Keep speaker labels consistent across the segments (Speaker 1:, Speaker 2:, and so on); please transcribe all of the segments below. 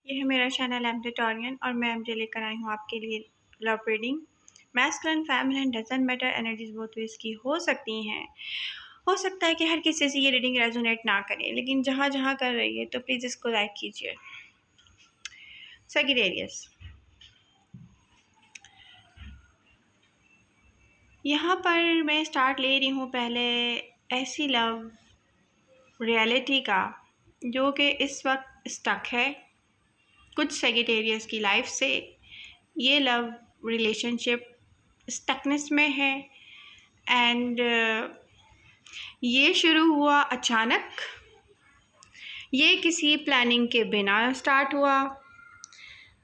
Speaker 1: ये है मेरा चैनल एम ट्यूटोरियल और मैं एमजे लेकर आई हूँ आपके लिए love reading. Masculine feminine doesn't matter, energies both ways की हो सकती हैं। हो सकता है कि हर किसी से ये रीडिंग रेजोनेट ना करे, लेकिन जहाँ जहाँ कर रही है तो प्लीज़ इसको लाइक कीजिए। सैजिटेरियस, यहाँ पर मैं स्टार्ट ले रही हूँ पहले ऐसी लव रियलिटी का जो कि इस वक्त स्टक है कुछ सैजिटेरियस की लाइफ से। ये लव रिलेशनशिप स्टकनेस में है एंड ये शुरू हुआ अचानक। ये किसी प्लानिंग के बिना स्टार्ट हुआ,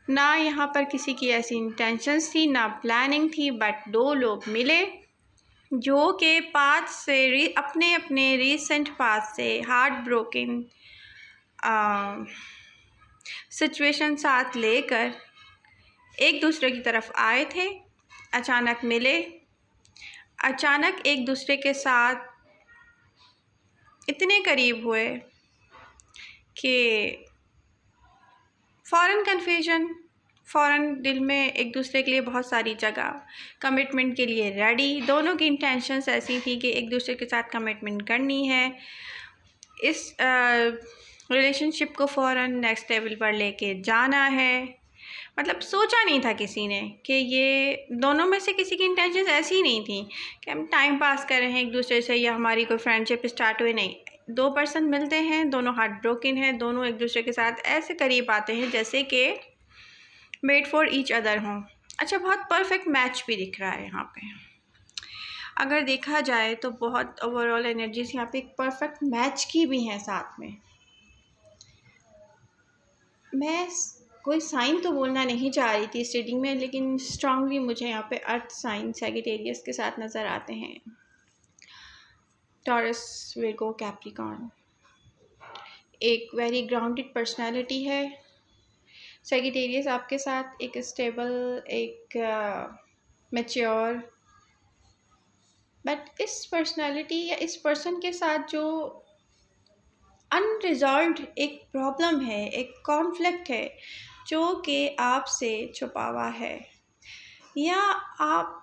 Speaker 1: ना यहाँ पर किसी की ऐसी इंटेंशंस थी ना प्लानिंग थी, बट दो लोग मिले जो के पाथ से अपने अपने रीसेंट पाथ से हार्ट ब्रोकन सिचुएशन साथ लेकर एक दूसरे की तरफ आए थे। अचानक मिले, अचानक एक दूसरे के साथ इतने करीब हुए कि फ़ौरन कन्फ्यूजन, फ़ौरन दिल में एक दूसरे के लिए बहुत सारी जगह, कमिटमेंट के लिए रेडी। दोनों की इंटेंशंस ऐसी थी कि एक दूसरे के साथ कमिटमेंट करनी है, इस रिलेशनशिप को फ़ौरन नेक्स्ट लेवल पर लेके जाना है। मतलब सोचा नहीं था किसी ने कि ये दोनों में से किसी की इंटेंशंस ऐसी नहीं थी कि हम टाइम पास कर रहे हैं एक दूसरे से या हमारी कोई फ्रेंडशिप स्टार्ट हुई। नहीं, दो पर्सन मिलते हैं, दोनों हार्ट ब्रोकन हैं, दोनों एक दूसरे के साथ ऐसे करीब आते हैं जैसे कि मेड फॉर ईच अदर हों। अच्छा, बहुत परफेक्ट मैच भी दिख रहा है यहाँ पे। अगर देखा जाए तो बहुत ओवरऑल एनर्जीज यहाँ पे एक परफेक्ट मैच की भी हैं साथ में। मैं कोई साइन तो बोलना नहीं चाह रही थी इस रीडिंग में, लेकिन स्ट्रांगली मुझे यहाँ पे अर्थ साइन सैजिटेरियस के साथ नज़र आते हैं। Taurus, Virgo, Capricorn. एक वेरी ग्राउंडेड पर्सनालिटी है सैजिटेरियस आपके साथ, एक स्टेबल, एक मैच्योर। बट इस पर्सनालिटी या इस पर्सन के साथ जो अनरिजॉल्व्ड एक प्रॉब्लम है, एक कॉन्फ्लिक्ट है जो कि आपसे छुपा हुआ है, या आप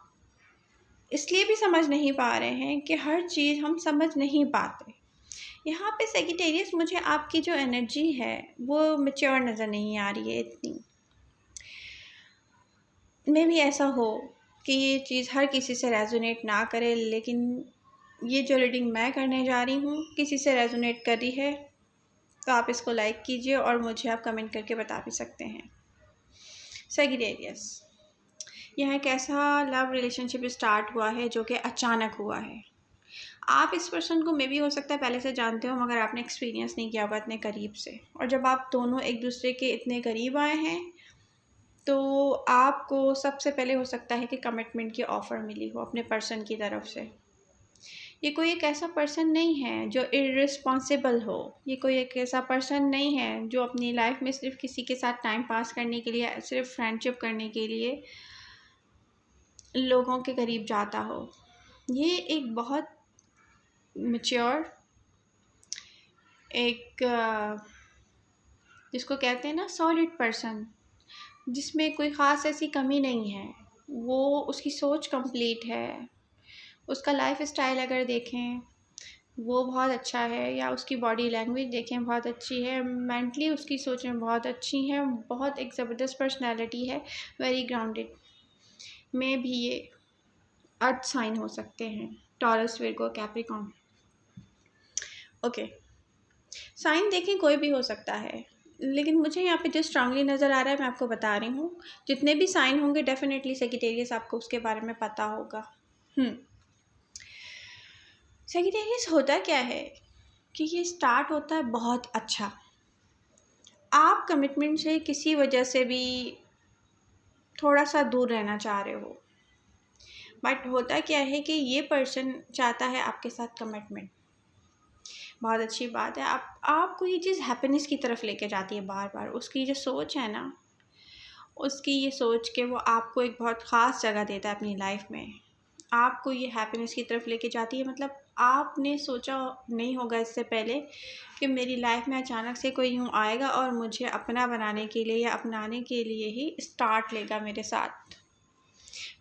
Speaker 1: इसलिए भी समझ नहीं पा रहे हैं कि हर चीज़ हम समझ नहीं पाते। यहाँ पे सैजिटेरियस मुझे आपकी जो एनर्जी है वो मैच्योर नज़र नहीं आ रही है इतनी। में भी ऐसा हो कि ये चीज़ हर किसी से रेजोनेट ना करे, लेकिन ये जो रीडिंग मैं करने जा रही हूँ किसी से रेजोनेट कर रही है तो आप इसको लाइक कीजिए और मुझे आप कमेंट करके बता भी सकते हैं। सैजिटेरियस, यह एक ऐसा लव रिलेशनशिप स्टार्ट हुआ है जो कि अचानक हुआ है। आप इस पर्सन को मे भी हो सकता है पहले से जानते हो, मगर आपने एक्सपीरियंस नहीं किया हुआ इतने करीब से। और जब आप दोनों एक दूसरे के इतने करीब आए हैं तो आपको सबसे पहले हो सकता है कि कमिटमेंट की ऑफ़र मिली हो अपने पर्सन की तरफ से। ये कोई एक ऐसा पर्सन नहीं है जो इर्रिस्पॉन्सिबल हो, ये कोई एक ऐसा पर्सन नहीं है जो अपनी लाइफ में सिर्फ किसी के साथ टाइम पास करने के लिए, सिर्फ फ्रेंडशिप करने के लिए लोगों के करीब जाता हो। ये एक बहुत मैच्योर, एक जिसको कहते हैं ना सॉलिड पर्सन, जिसमें कोई ख़ास ऐसी कमी नहीं है। वो उसकी सोच कंप्लीट है, उसका लाइफ स्टाइल अगर देखें वो बहुत अच्छा है, या उसकी बॉडी लैंग्वेज देखें बहुत अच्छी है, मेंटली उसकी सोचें बहुत अच्छी हैं, बहुत एक ज़बरदस्त पर्सनालिटी है, वेरी ग्राउंडेड। में भी ये अर्थ साइन हो सकते हैं, Taurus, Virgo, Capricorn. Okay, sign देखें कोई भी हो सकता है, लेकिन मुझे यहाँ पे जो स्ट्रांगली नज़र आ रहा है मैं आपको बता रही हूँ। जितने भी साइन होंगे डेफिनेटली सैजिटेरियस आपको उसके बारे में पता होगा। सैजिटेरियस होता क्या है कि ये स्टार्ट होता है बहुत अच्छा। आप कमिटमेंट से किसी वजह से भी थोड़ा सा दूर रहना चाह रहे हो, बट होता क्या है कि ये पर्सन चाहता है आपके साथ कमिटमेंट। बहुत अच्छी बात है, आपको ये चीज़ हैप्पीनेस की तरफ लेके जाती है बार बार। उसकी जो सोच है ना, उसकी ये सोच के वो आपको एक बहुत ख़ास जगह देता है अपनी लाइफ में, आपको ये हैप्पीनेस की तरफ लेके जाती है। मतलब आपने सोचा नहीं होगा इससे पहले कि मेरी लाइफ में अचानक से कोई यूँ आएगा और मुझे अपना बनाने के लिए या अपनाने के लिए ही स्टार्ट लेगा मेरे साथ।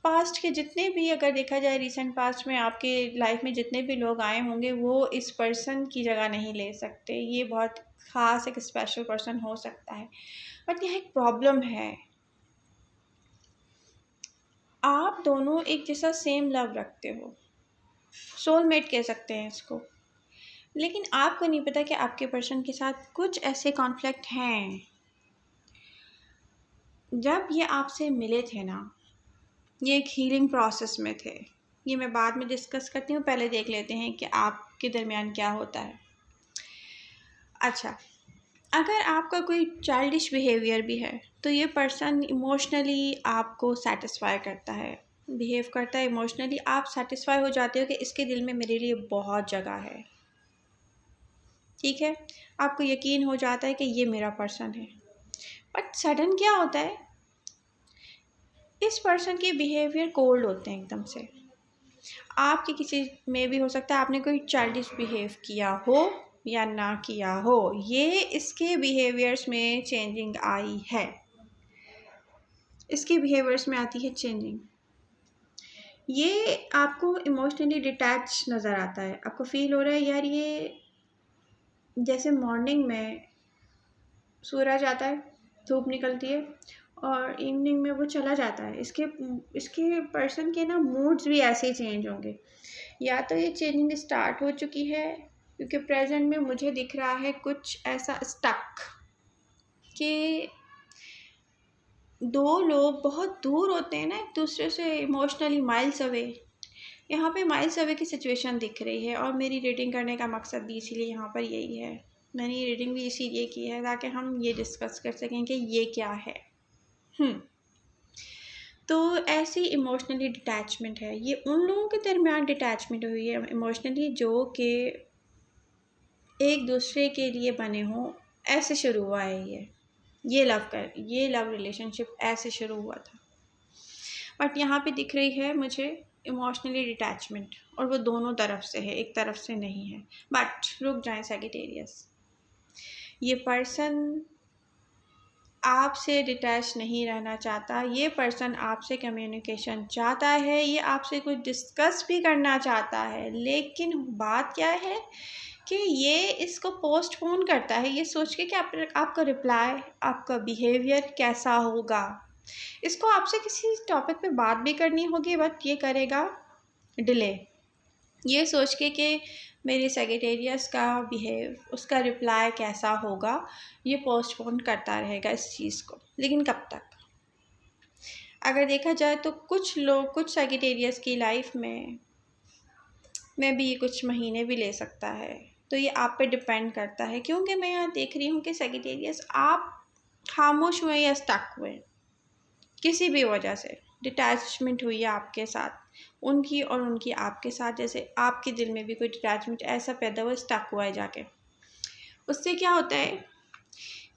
Speaker 1: पास्ट के जितने भी, अगर देखा जाए रिसेंट पास्ट में आपके लाइफ में जितने भी लोग आए होंगे, वो इस पर्सन की जगह नहीं ले सकते। ये बहुत ख़ास एक स्पेशल पर्सन हो सकता है। बट यहाँ एक प्रॉब्लम है, आप दोनों एक जैसा सेम लव रखते हो, सोलमेट कह सकते हैं इसको, लेकिन आपको नहीं पता कि आपके पर्सन के साथ कुछ ऐसे कॉन्फ्लिक्ट हैं। जब ये आपसे मिले थे ना, ये एक हीलिंग प्रोसेस में थे। ये मैं बाद में डिस्कस करती हूँ, पहले देख लेते हैं कि आपके दरमियान क्या होता है। अच्छा, अगर आपका कोई चाइल्डिश बिहेवियर भी है तो ये पर्सन इमोशनली आपको सेटिस्फाई करता है, बिहेव करता है इमोशनली। आप सेटिस्फाई हो जाते हो कि इसके दिल में मेरे लिए बहुत जगह है, ठीक है, आपको यकीन हो जाता है कि ये मेरा पर्सन है। बट सडन क्या होता है, इस पर्सन के बिहेवियर कोल्ड होते हैं एकदम से। आपके किसी में भी हो सकता है आपने कोई चाइल्डिश बिहेव किया हो या ना किया हो, ये इसके बिहेवियर्स में चेंजिंग आई है, इसके बिहेवियर्स में आती है चेंजिंग। ये आपको इमोशनली डिटैच नज़र आता है, आपको फील हो रहा है यार ये जैसे मॉर्निंग में सूरज आता है, धूप निकलती है और इवनिंग में वो चला जाता है। इसके पर्सन के ना मूड्स भी ऐसे ही चेंज होंगे। या तो ये चेंजिंग स्टार्ट हो चुकी है, क्योंकि प्रेजेंट में मुझे दिख रहा है कुछ ऐसा स्टक कि दो लोग बहुत दूर होते हैं ना एक दूसरे से, इमोशनली माइल्स अवे। यहाँ पे माइल्स अवे की सिचुएशन दिख रही है और मेरी रीडिंग करने का मकसद भी इसीलिए यहाँ पर यही है। मैंने ये रीडिंग भी इसीलिए की है ताकि हम ये डिस्कस कर सकें कि ये क्या है। तो ऐसी इमोशनली डिटैचमेंट है, ये उन लोगों के दरमियान डिटैचमेंट हुई है इमोशनली जो कि एक दूसरे के लिए बने हों, ऐसे शुरू हुआ है ये लव रिलेशनशिप ऐसे शुरू हुआ था। बट यहाँ पे दिख रही है मुझे इमोशनली डिटैचमेंट, और वो दोनों तरफ से है, एक तरफ से नहीं है। बट रुक जाएं सैजिटेरियस, ये पर्सन आपसे डिटैच नहीं रहना चाहता, ये पर्सन आपसे कम्युनिकेशन चाहता है, ये आपसे कुछ डिस्कस भी करना चाहता है। लेकिन बात क्या है कि ये इसको पोस्टपोन करता है, ये सोच के कि आपका रिप्लाई, आपका बिहेवियर कैसा होगा। इसको आपसे किसी टॉपिक पे बात भी करनी होगी, बट ये करेगा डिले, ये सोच के कि मेरी सेक्रेटेरियस का बिहेव, उसका रिप्लाई कैसा होगा, ये पोस्टपोन करता रहेगा इस चीज़ को। लेकिन कब तक? अगर देखा जाए तो कुछ लोग, कुछ सेक्रेटेरियस की लाइफ में भी कुछ महीने भी ले सकता है। तो ये आप पे डिपेंड करता है, क्योंकि मैं यहाँ देख रही हूँ कि सेक्रेटेरियस आप खामोश हुए या स्टक हुए, किसी भी वजह से डिटैचमेंट हुई है आपके साथ, उनकी और उनकी आपके साथ। जैसे आपके दिल में भी कोई डिटैचमेंट ऐसा पैदा हुआ, स्टक हुआ है जाके। उससे क्या होता है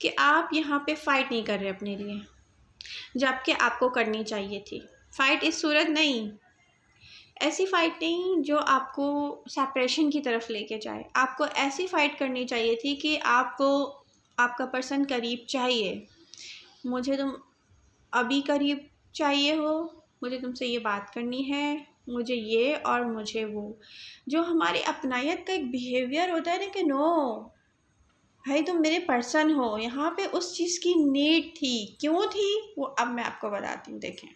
Speaker 1: कि आप यहाँ पे फ़ाइट नहीं कर रहे अपने लिए, जबकि आपको करनी चाहिए थी। फ़ाइट इस सूरत नहीं, ऐसी फ़ाइट नहीं जो आपको सेपरेशन की तरफ लेके जाए। आपको ऐसी फ़ाइट करनी चाहिए थी कि आपको आपका पर्सन करीब चाहिए, मुझे तुम अभी करीब चाहिए हो, मुझे तुमसे ये बात करनी है, मुझे ये और मुझे वो। जो हमारी अपनायत का एक बिहेवियर होता है ना कि नो भाई तुम मेरे पर्सन हो, यहाँ पे उस चीज़ की नीड थी। क्यों थी वो अब मैं आपको बताती हूँ। देखें,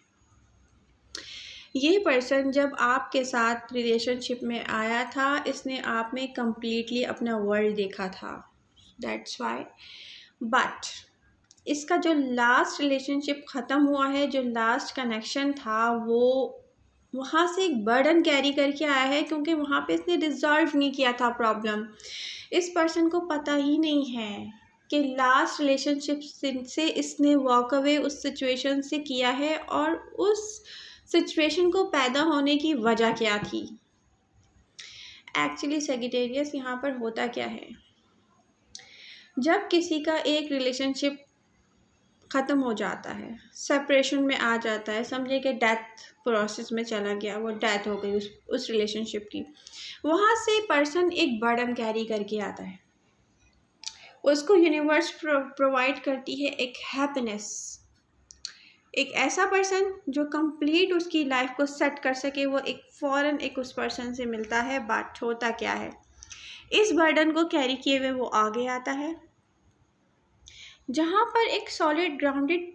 Speaker 1: ये पर्सन जब आपके साथ रिलेशनशिप में आया था, इसने आप में कम्प्लीटली अपना वर्ल्ड देखा था, दैट्स वाई। बट इसका जो लास्ट रिलेशनशिप ख़त्म हुआ है, जो लास्ट कनेक्शन था, वो वहाँ से एक बर्डन कैरी करके आया है, क्योंकि वहाँ पे इसने रिजॉल्व नहीं किया था प्रॉब्लम। इस पर्सन को पता ही नहीं है कि लास्ट रिलेशनशिप से इसने वॉक अवे उस सिचुएशन से किया है, और उस सिचुएशन को पैदा होने की वजह क्या थी। एक्चुअली सेजिटेरियस यहाँ पर होता क्या है, जब किसी का एक रिलेशनशिप ख़त्म हो जाता है, सेपरेशन में आ जाता है, समझे कि डेथ प्रोसेस में चला गया, वो डेथ हो गई उस रिलेशनशिप की। वहाँ से पर्सन एक बर्डन कैरी करके आता है, उसको यूनिवर्स प्रोवाइड करती है एक हैप्पीनेस, एक ऐसा पर्सन जो कंप्लीट उसकी लाइफ को सेट कर सके, वो एक फ़ौरन एक उस पर्सन से मिलता है। बात होता क्या है, इस बर्डन को कैरी किए हुए वो आगे आता है, जहाँ पर एक सॉलिड ग्राउंडेड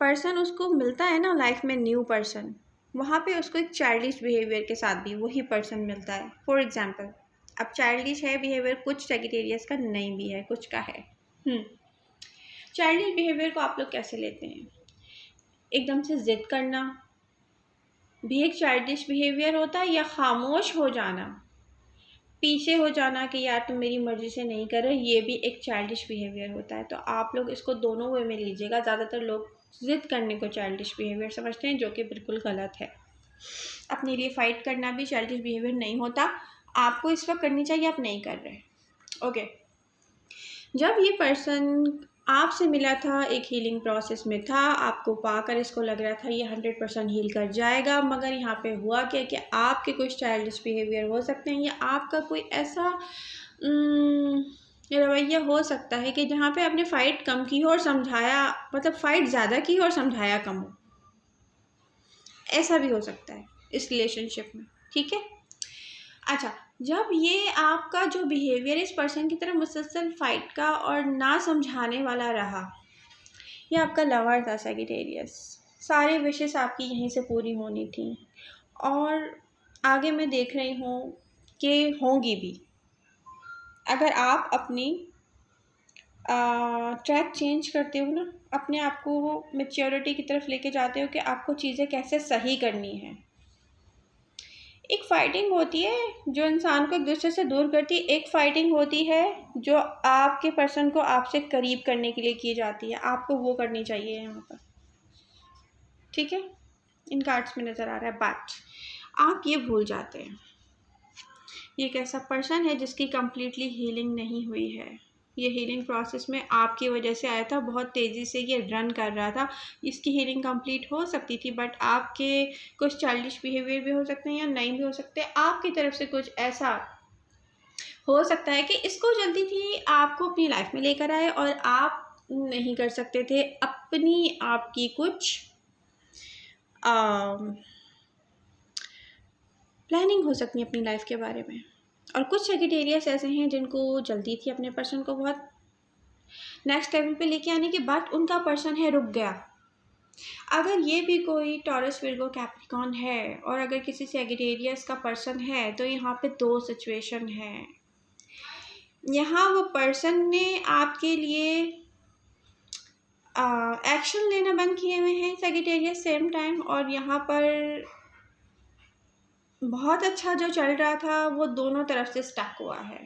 Speaker 1: पर्सन उसको मिलता है ना लाइफ में, न्यू पर्सन, वहाँ पे उसको एक चाइल्डिश बिहेवियर के साथ भी वही पर्सन मिलता है। फॉर एग्जांपल, अब चाइल्डिश है बिहेवियर, कुछ सेजिटेरियस का नहीं भी है, कुछ का है। चाइल्डिश बिहेवियर को आप लोग कैसे लेते हैं? एकदम से ज़िद करना भी एक चाइल्डिश बिहेवियर होता है, या खामोश हो जाना, पीछे हो जाना कि यार तुम मेरी मर्ज़ी से नहीं कर रहे, ये भी एक चाइल्डिश बिहेवियर होता है। तो आप लोग इसको दोनों वे में लीजिएगा। ज़्यादातर लोग ज़िद करने को चाइल्डिश बिहेवियर समझते हैं, जो कि बिल्कुल गलत है। अपने लिए फ़ाइट करना भी चाइल्डिश बिहेवियर नहीं होता, आपको इस वक्त करनी चाहिए, आप नहीं कर रहे। ओके, जब ये पर्सन आपसे मिला था, एक हीलिंग प्रोसेस में था, आपको पाकर इसको लग रहा था ये 100% हील कर जाएगा, मगर यहाँ पे हुआ क्या कि आपके कुछ चाइल्डिश बिहेवियर हो सकते हैं, या आपका कोई ऐसा रवैया हो सकता है कि जहाँ पे आपने फ़ाइट कम की हो और समझाया, मतलब फ़ाइट ज़्यादा की हो और समझाया कम हो। ऐसा भी हो सकता है इस रिलेशनशिप में, ठीक है। अच्छा, जब ये आपका जो बिहेवियर इस पर्सन की तरफ मुसलसल फाइट का और ना समझाने वाला रहा, ये आपका लवर था सेजिटेरियस, सारे विशेस आपकी यहीं से पूरी होनी थी, और आगे मैं देख रही हूँ कि होंगी भी। अगर आप अपनी ट्रैक चेंज करते हो ना, अपने आप को मैच्योरिटी की तरफ लेके जाते हो कि आपको चीज़ें कैसे सही करनी है। एक फ़ाइटिंग होती है जो इंसान को एक दूसरे से दूर करती है, एक फ़ाइटिंग होती है जो आपके पर्सन को आपसे करीब करने के लिए की जाती है, आपको वो करनी चाहिए यहाँ पर, ठीक है। इन कार्ड्स में नज़र आ रहा है, बट आप ये भूल जाते हैं ये एक ऐसा पर्सन है जिसकी कम्प्लीटली हीलिंग नहीं हुई है। ये हीलिंग प्रोसेस में आपकी वजह से आया था, बहुत तेज़ी से ये रन कर रहा था, इसकी हीलिंग कंप्लीट हो सकती थी, बट आपके कुछ चाइल्डिश बिहेवियर भी हो सकते हैं या नहीं भी हो सकते, आपकी तरफ से कुछ ऐसा हो सकता है कि इसको जल्दी थी आपको अपनी लाइफ में लेकर आए और आप नहीं कर सकते थे अपनी आपकी कुछ प्लानिंग हो सकती है अपनी लाइफ के बारे में। और कुछ सेजिटेरियस ऐसे हैं जिनको जल्दी थी अपने पर्सन को बहुत नेक्स्ट लेवल पे लेके आने की, बट उनका पर्सन है रुक गया। अगर ये भी कोई टॉरस, विर्गो, कैप्रिकॉर्न है और अगर किसी सेजिटेरियस का पर्सन है, तो यहाँ पे दो सिचुएशन है। यहाँ वो पर्सन ने आपके लिए एक्शन लेना बंद किए हुए हैं सेजिटेरियस सेम टाइम, और यहाँ पर बहुत अच्छा जो चल रहा था वो दोनों तरफ से स्टक हुआ है।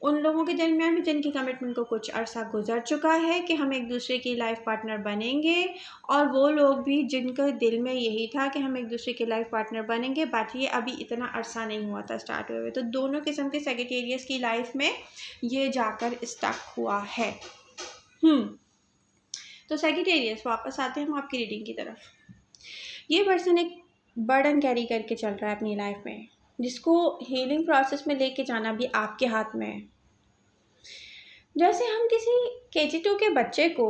Speaker 1: उन लोगों के दरमियान भी जिनकी कमिटमेंट को कुछ अरसा गुजर चुका है कि हम एक दूसरे की लाइफ पार्टनर बनेंगे, और वो लोग भी जिनके दिल में यही था कि हम एक दूसरे के लाइफ पार्टनर बनेंगे, बट ये अभी इतना अरसा नहीं हुआ था स्टार्ट हुए हुए। तो दोनों किस्म के सेजिटेरियस की लाइफ में ये जाकर स्टक हुआ है। तो सेजिटेरियस, वापस आते हैं हम आपकी रीडिंग की तरफ। ये पर्सन एक बर्डन कैरी करके चल रहा है अपनी लाइफ में, जिसको हीलिंग प्रोसेस में लेके जाना भी आपके हाथ में है। जैसे हम किसी KG2 के बच्चे को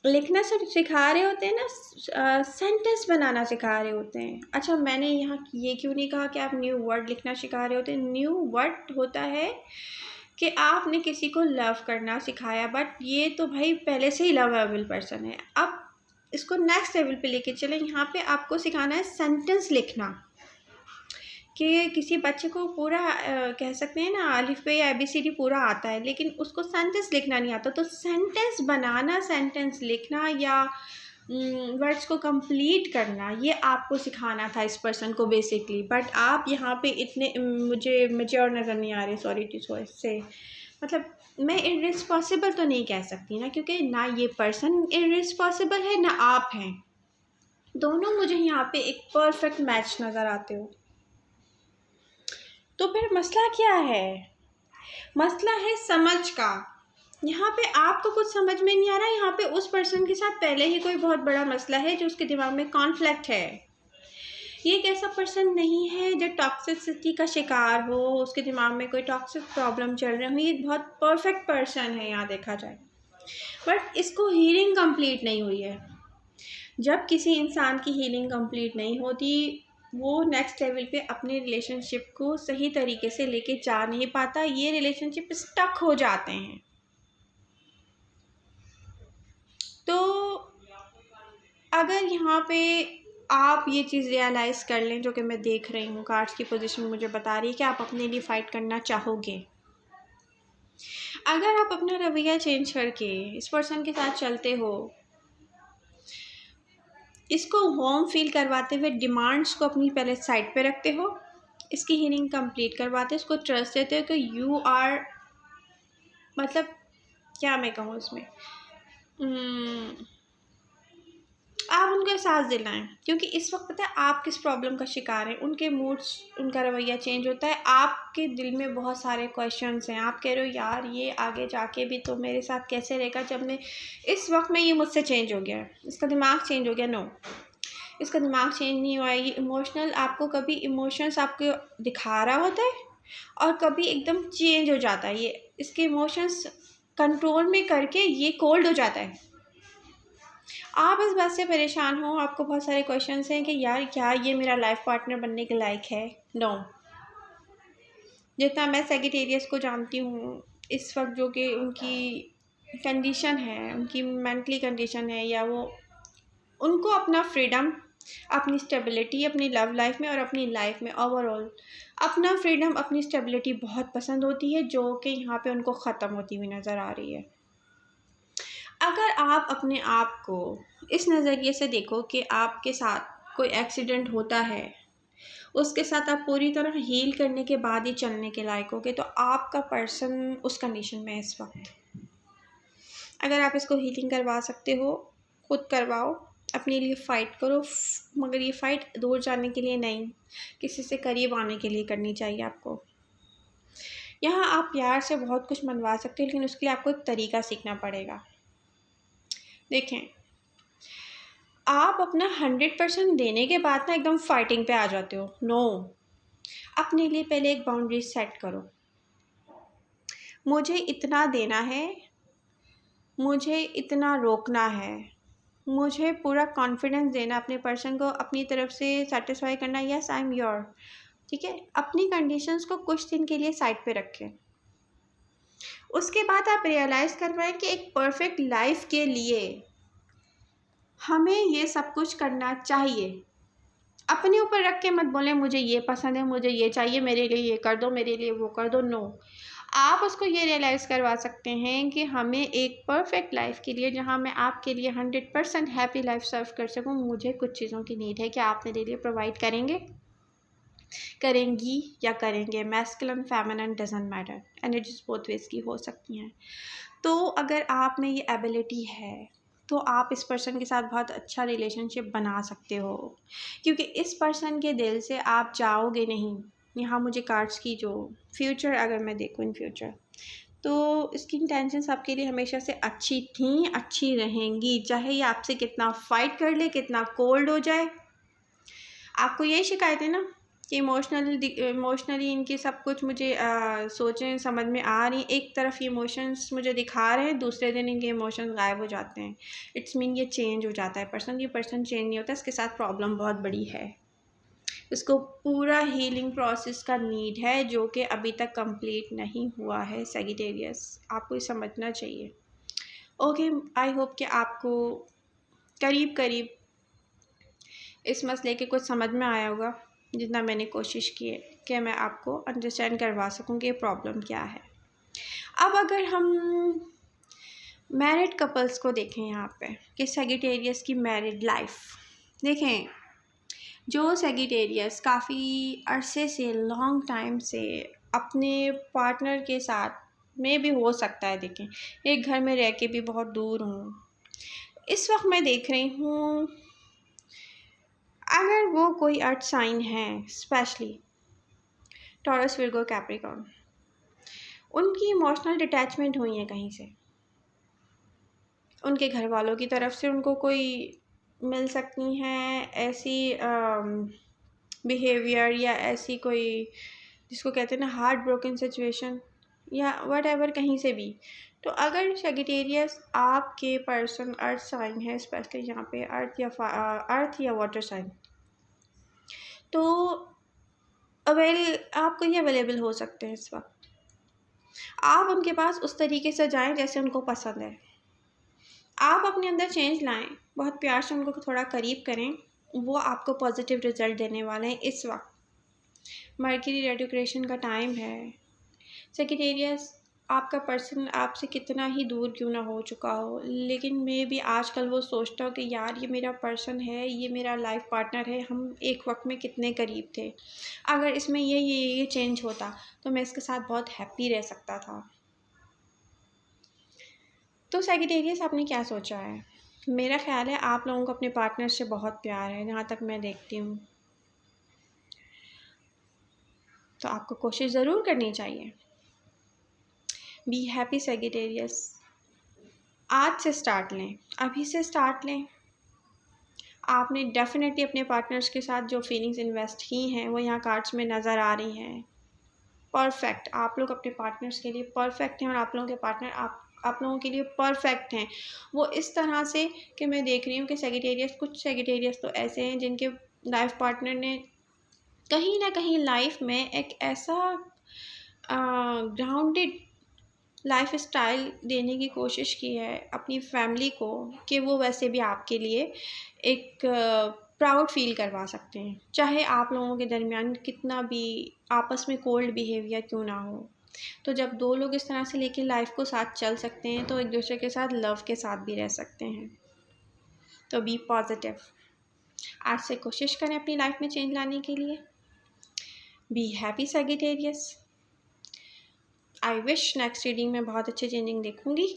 Speaker 1: लिखना सिखा रहे होते हैं ना, सेंटेंस बनाना सिखा रहे होते हैं। अच्छा, मैंने यहाँ ये क्यों नहीं कहा कि आप न्यू वर्ड लिखना सिखा रहे होते हैं। न्यू वर्ड होता है कि आपने किसी को लव करना सिखाया, बट ये तो भाई पहले से ही लवेबल पर्सन है। अब इसको नेक्स्ट लेवल पे लेके चलें। यहाँ पे आपको सिखाना है सेंटेंस लिखना, कि किसी बच्चे को पूरा कह सकते हैं ना अलिफ बे या ABCD पूरा आता है, लेकिन उसको सेंटेंस लिखना नहीं आता। तो सेंटेंस बनाना, सेंटेंस लिखना या वर्ड्स को कंप्लीट करना, ये आपको सिखाना था इस पर्सन को बेसिकली। बट आप यहाँ पे इतने मुझे मैच्योर नज़र नहीं आ रहे, सॉरी टू से, मतलब मैं इर्रिस्पॉसिबल तो नहीं कह सकती ना, क्योंकि ना ये पर्सन इर्रिस्पॉसिबल है ना आप हैं, दोनों मुझे यहाँ पे एक परफेक्ट मैच नज़र आते हो। तो फिर मसला क्या है? मसला है समझ का। यहाँ पे आपको कुछ समझ में नहीं आ रहा, यहाँ पे उस पर्सन के साथ पहले ही कोई बहुत बड़ा मसला है जो उसके दिमाग में कॉन्फ्लिक्ट है। ये एक ऐसा पर्सन नहीं है जो टॉक्सिसिटी का शिकार हो, उसके दिमाग में कोई टॉक्सिक प्रॉब्लम चल रही हो। ये बहुत परफेक्ट पर्सन है यहाँ देखा जाए, बट इसको हीलिंग कंप्लीट नहीं हुई है। जब किसी इंसान की हीलिंग कंप्लीट नहीं होती, वो नेक्स्ट लेवल पे अपने रिलेशनशिप को सही तरीके से लेके जा नहीं पाता, ये रिलेशनशिप स्टक हो जाते हैं। तो अगर यहाँ पे आप ये चीज़ रियलाइज़ कर लें, जो कि मैं देख रही हूँ, कार्ड्स की पोजीशन मुझे बता रही है कि आप अपने लिए फ़ाइट करना चाहोगे। अगर आप अपना रवैया चेंज करके इस पर्सन के साथ चलते हो, इसको होम फील करवाते हुए डिमांड्स को अपनी पहले साइड पे रखते हो, इसकी हीलिंग कंप्लीट करवाते हो, इसको ट्रस्ट देते हो कि यू आर, मतलब क्या मैं कहूँ इसमें, आप उनको एहसास दिलाएं। क्योंकि इस वक्त पता है आप किस प्रॉब्लम का शिकार हैं, उनके मूड्स, उनका रवैया चेंज होता है, आपके दिल में बहुत सारे क्वेश्चंस हैं। आप कह रहे हो यार ये आगे जाके भी तो मेरे साथ कैसे रहेगा जब मैं इस वक्त में, ये मुझसे चेंज हो गया है, इसका दिमाग चेंज हो गया। नो, इसका दिमाग चेंज नहीं हुआ है। ये इमोशनल, आपको कभी इमोशंस आपको दिखा रहा होता है और कभी एकदम चेंज हो जाता है। ये इसके इमोशंस कंट्रोल में करके ये कोल्ड हो जाता है। आप इस बात से परेशान हो, आपको बहुत सारे क्वेश्चंस हैं कि यार क्या ये मेरा लाइफ पार्टनर बनने के लायक है। नो, जितना मैं सेजिटेरियस को जानती हूँ इस वक्त, जो कि उनकी कंडीशन है, उनकी मेंटली कंडीशन है, या वो उनको अपना फ्रीडम, अपनी स्टेबिलिटी अपनी लव लाइफ में और अपनी लाइफ में ओवरऑल अपना फ्रीडम, अपनी स्टेबिलिटी बहुत पसंद होती है, जो कि यहाँ पे उनको ख़त्म होती हुई नज़र आ रही है। अगर आप अपने आप को इस नज़रिए से देखो कि आपके साथ कोई एक्सीडेंट होता है, उसके साथ आप पूरी तरह हील करने के बाद ही चलने के लायक होगे, तो आपका पर्सन उस कंडीशन में है इस वक्त। अगर आप इसको हीलिंग करवा सकते हो, खुद करवाओ, अपने लिए फ़ाइट करो, मगर ये फ़ाइट दूर जाने के लिए नहीं, किसी से करीब आने के लिए करनी चाहिए आपको। यहाँ आप प्यार से बहुत कुछ मनवा सकते हो, लेकिन उसके लिए आपको एक तरीका सीखना पड़ेगा। देखें, आप अपना 100% देने के बाद ना एकदम फाइटिंग पे आ जाते हो। नो, अपने लिए पहले एक बाउंड्री सेट करो। मुझे इतना देना है, मुझे इतना रोकना है, मुझे पूरा कॉन्फिडेंस देना अपने पर्सन को, अपनी तरफ से सेटिस्फाई करना। Yes, I am your. ठीक है, अपनी कंडीशंस को कुछ दिन के लिए साइड पे रखें। उसके बाद आप रियलाइज़ कर पाएँ कि एक परफेक्ट लाइफ के लिए हमें ये सब कुछ करना चाहिए। अपने ऊपर रख के मत बोलें मुझे ये पसंद है, मुझे ये चाहिए, मेरे लिए ये कर दो, मेरे लिए वो कर दो। नो, आप उसको ये रियलाइज़ करवा सकते हैं कि हमें एक परफेक्ट लाइफ के लिए, जहाँ मैं आपके लिए 100% हैप्पी लाइफ सर्व कर सकूँ, मुझे कुछ चीज़ों की नीड है। क्या आप मेरे लिए प्रोवाइड करेंगे, करेंगी या करेंगे? Masculine feminine doesn't matter, energies both ways की हो सकती हैं। तो अगर आप में ये एबिलिटी है तो आप इस पर्सन के साथ बहुत अच्छा रिलेशनशिप बना सकते हो, क्योंकि इस पर्सन के दिल से आप जाओगे नहीं। यहाँ मुझे कार्ड्स की जो फ्यूचर अगर मैं देखूँ इन फ्यूचर, तो इसकी इंटेंशंस आपके लिए हमेशा से अच्छी थी, अच्छी रहेंगी, चाहे ये आपसे कितना फ़ाइट कर ले, कितना कोल्ड हो जाए। आपको यही शिकायत है ना कि इमोशनली इनकी सब कुछ मुझे सोचें समझ में आ रही, एक तरफ ये इमोशंस मुझे दिखा रहे हैं, दूसरे दिन इनके इमोशंस गायब हो जाते हैं। इट्स मीन ये चेंज हो जाता है पर्सन। ये पर्सन चेंज नहीं होता, इसके साथ प्रॉब्लम बहुत बड़ी है। इसको पूरा हीलिंग प्रोसेस का नीड है, जो कि अभी तक कंप्लीट नहीं हुआ है। सेजिटेरियस, आपको ये समझना चाहिए। ओके, आई होप कि आपको करीब करीब इस मसले के कुछ समझ में आया होगा, जितना मैंने कोशिश की है कि मैं आपको अंडरस्टैंड करवा सकूं कि प्रॉब्लम क्या है। अब अगर हम मैरिड कपल्स को देखें यहाँ पे कि सेजिटेरियस की मैरिड लाइफ देखें, जो सेजिटेरियस काफ़ी अरसे से, लॉन्ग टाइम से अपने पार्टनर के साथ में भी हो सकता है, देखें एक घर में रह के भी बहुत दूर हूँ, इस वक्त मैं देख रही हूँ अगर वो कोई अर्थ साइन है, स्पेशली टॉरस, विर्गो, कैप्रिकॉर्न, उनकी इमोशनल डिटैचमेंट हुई है कहीं से। उनके घर वालों की तरफ से उनको कोई मिल सकती हैं ऐसी बिहेवियर या ऐसी कोई जिसको कहते हैं ना हार्ट ब्रोकन सिचुएशन या वट एवर कहीं से भी। तो अगर सेजिटेरियस आपके पर्सन अर्थ साइन है, स्पेशली यहाँ पे अर्थ या वाटर साइन, तो आपको ये अवेलेबल हो सकते हैं इस वक्त। आप उनके पास उस तरीके से जाएं जैसे उनको पसंद है। आप अपने अंदर चेंज लाएं, बहुत प्यार से उनको थोड़ा करीब करें, वो आपको पॉजिटिव रिजल्ट देने वाले हैं। इस वक्त मर्क्यूरी रेट्रोग्रेशन का टाइम है। सेजिटेरियस आपका पर्सन आपसे कितना ही दूर क्यों ना हो चुका हो, लेकिन मैं भी आजकल वो सोचता हूँ कि यार ये मेरा पर्सन है, ये मेरा लाइफ पार्टनर है, हम एक वक्त में कितने करीब थे। अगर इसमें ये चेंज होता तो मैं इसके साथ बहुत हैप्पी रह सकता था। तो सेजिटेरियस आपने क्या सोचा है? मेरा ख्याल है आप लोगों को अपने पार्टनर से बहुत प्यार है, जहाँ तक मैं देखती हूँ। तो आपको कोशिश ज़रूर करनी चाहिए। Be happy Sagittarius. आज से स्टार्ट लें, अभी से स्टार्ट लें। आपने डेफिनेटली अपने पार्टनर्स के साथ जो फीलिंग्स इन्वेस्ट की हैं वो यहाँ कार्ड्स में नज़र आ रही हैं। परफेक्ट, आप लोग अपने पार्टनर्स के लिए परफेक्ट हैं और आप लोगों के पार्टनर आप लोगों के लिए परफेक्ट हैं। वो इस तरह से कि मैं देख रही हूँ कि कुछ सेजिटेरियस तो ऐसे हैं जिनके लाइफ पार्टनर ने कहीं ना कहीं लाइफ में एक ऐसा ग्राउंडेड लाइफ स्टाइल देने की कोशिश की है अपनी फैमिली को कि वो वैसे भी आपके लिए एक प्राउड फील करवा सकते हैं, चाहे आप लोगों के दरमियान कितना भी आपस में कोल्ड बिहेवियर क्यों ना हो। तो जब दो लोग इस तरह से लेके लाइफ को साथ चल सकते हैं तो एक दूसरे के साथ लव के साथ भी रह सकते हैं। तो बी पॉजिटिव, आज से कोशिश करें अपनी लाइफ में चेंज लाने के लिए। Be happy Sagittarius. I wish next reading में बहुत अच्छी चेंजिंग देखूंगी।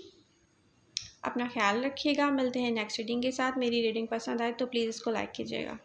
Speaker 1: अपना ख्याल रखिएगा, मिलते हैं नेक्स्ट रीडिंग के साथ। मेरी रीडिंग पसंद आए तो प्लीज़ इसको लाइक कीजिएगा।